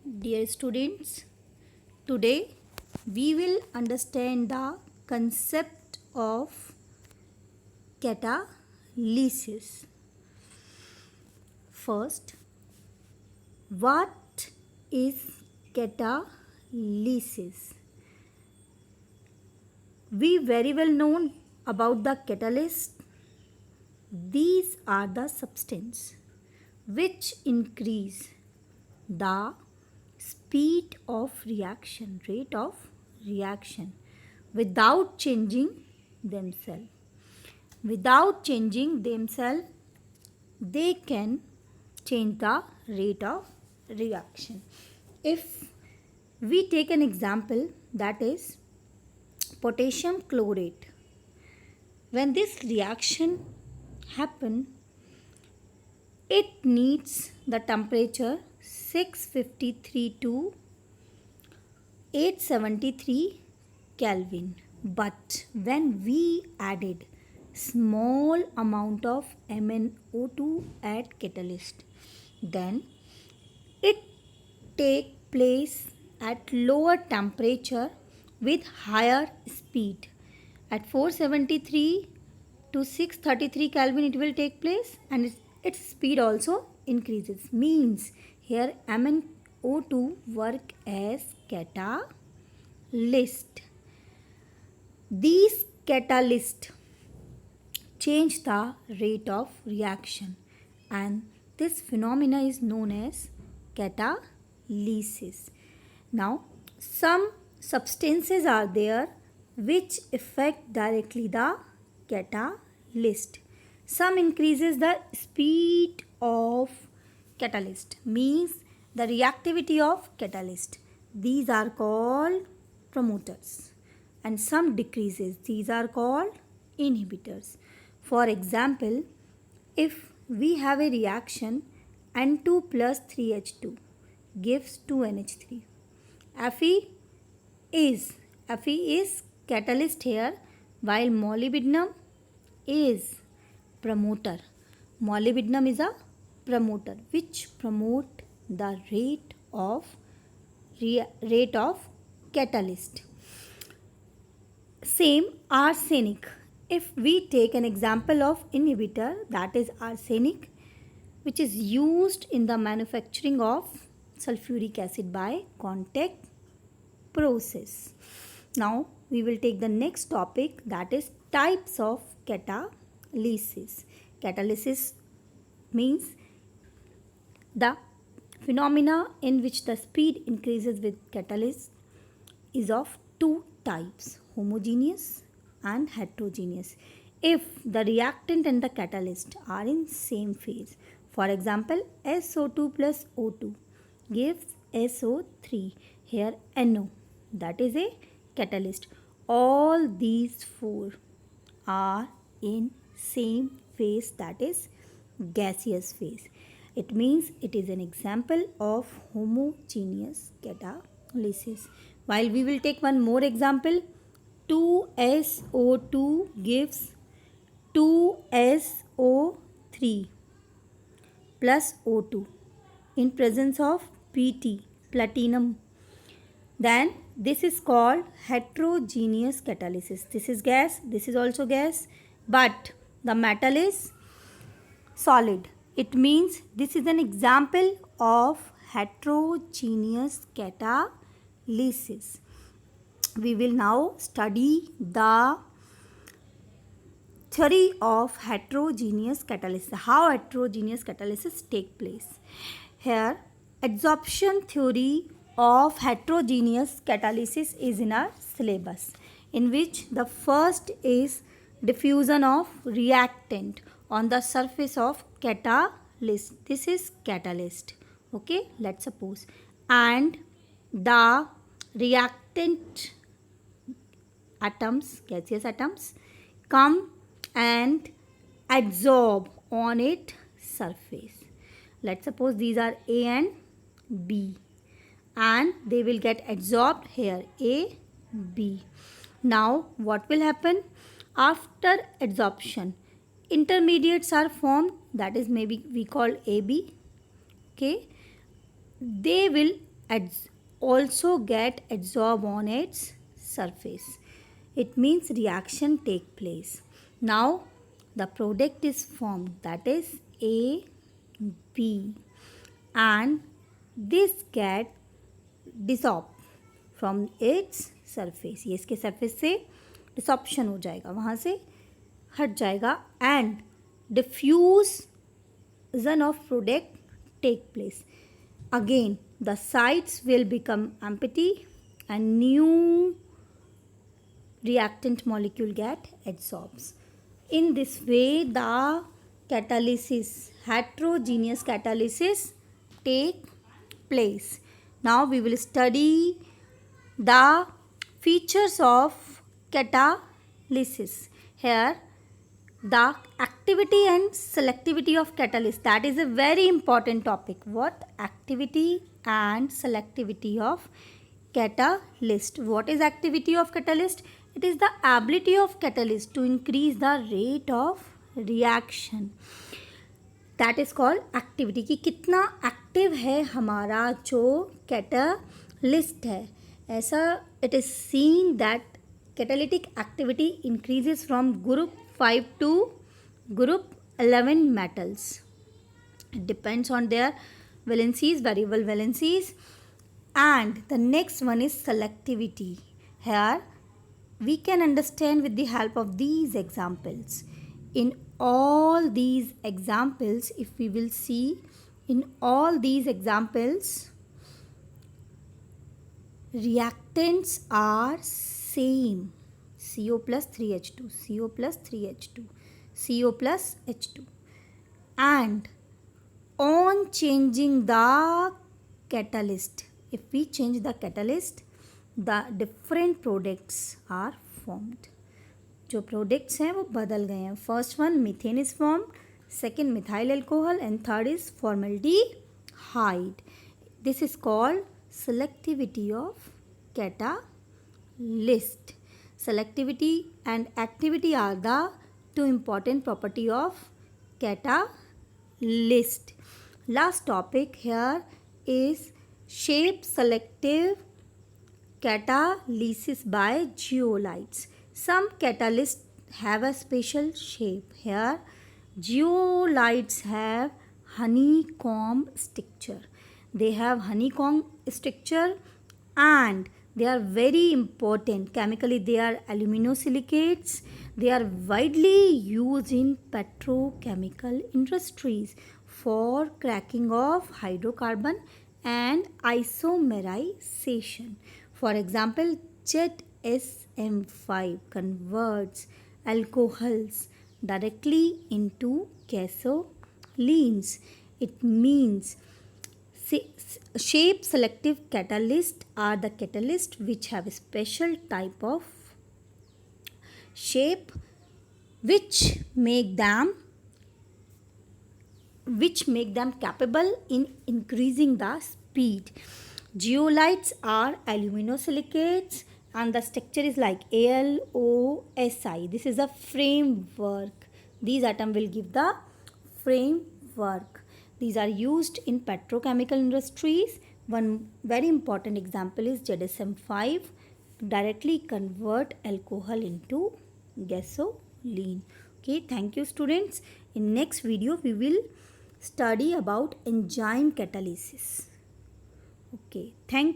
Dear students, today we will understand the concept of catalysis. First, what is catalysis? We very well know about the catalyst. These are the substance which increase the speed of reaction, rate of reaction without changing themselves. Without changing themselves, they can change the rate of reaction. If we take an example, that is potassium chlorate. When this reaction happen, it needs the temperature 653 to 873 Kelvin. But when we added small amount of MnO2 at catalyst, then it take place at lower temperature with higher speed. At 473 to 633 Kelvin it will take place, and its speed also increases. Means here MnO2 work as catalyst. These catalysts change the rate of reaction, and this phenomena is known as catalysis. Now, some substances are there which affect directly the catalyst. Some increases the speed of catalyst, means the reactivity of catalyst. These are called promoters, and some decreases. These are called inhibitors. For example, if we have a reaction N2 plus 3H2 gives 2NH3. Fe is catalyst here, while molybdenum is promoter. Molybdenum is a promoter which promote the rate of catalyst. Same arsenic. If we take an example of inhibitor, that is arsenic, which is used in the manufacturing of sulfuric acid by contact process. Now we will take the next topic, that is types of catalysis. Catalysis means the phenomena in which the speed increases with catalyst is of two types, homogeneous and heterogeneous. If the reactant and the catalyst are in same phase, for example SO2 plus O2 gives SO3, here NO, that is a catalyst. All these four are in same phase, that is gaseous phase. It means it is an example of homogeneous catalysis. While we will take one more example, 2SO2 gives 2SO3 plus O2 in presence of Pt, platinum. Then this is called heterogeneous catalysis. This is gas, this is also gas, but the metal is solid. It means this is an example of heterogeneous catalysis. We will now study the theory of heterogeneous catalysis, how heterogeneous catalysis take place. Here, adsorption theory of heterogeneous catalysis is in our syllabus, in which the first is diffusion of reactant on the surface of catalyst. This is catalyst. Okay, let's suppose. And the reactant atoms, gaseous atoms, come and adsorb on its surface. Let's suppose these are A and B, and they will get adsorbed here, A, B. Now what will happen? After adsorption, intermediates are formed, that is maybe we call AB. Okay, they will also get adsorbed on its surface. It means reaction take place. Now the product is formed, that is A, B, and this get dissolved from its surface. ये इसके surface से डिसॉप्शन हो जाएगा, वहाँ से हट जाएगा, and diffusion of product take place. Again the sites will become empty and new reactant molecule get adsorbs. In this way the catalysis, heterogeneous catalysis take place. Now we will study the features of catalysis. Here the activity and selectivity of catalyst, that is a very important topic. What? Activity and selectivity of catalyst. What is activity of catalyst? It is the ability of catalyst to increase the rate of reaction. That is called activity. कि कितना active है हमारा जो catalyst है. ऐसा it is seen that catalytic activity increases from group 5 to group 11 metals. It depends on their valencies, variable valencies. And the next one is selectivity. Here we can understand with the help of these examples. In all these examples, if we will see, in all these examples, reactants are same. CO plus 3H2, CO plus 3H2, CO plus H2. And on changing the catalyst, if we change the catalyst, the different products are formed. जो products हैं वो बदल गए हैं. First one methane is form, second methyl alcohol and third is formaldehyde. This is called selectivity of catalyst. Selectivity and activity are the two important property of catalyst. Last topic here is shape selective catalysis by zeolites. Some catalysts have a special shape. Here zeolites have honeycomb structure. They have honeycomb structure and they are very important. Chemically they are aluminosilicates. They are widely used in petrochemical industries for cracking of hydrocarbon and isomerization. For example, ZSM5 converts alcohols directly into gasolines. It means shape selective catalysts are the catalysts which have a special type of shape which make them capable in increasing the speed. Zeolites are aluminosilicates and the structure is like AlOSi. This is a framework. These atoms will give the framework. These are used in petrochemical industries. One very important example is ZSM5 to directly convert alcohol into gasoline. Okay, thank you students. In next video we will study about enzyme catalysis. Okay, thank you.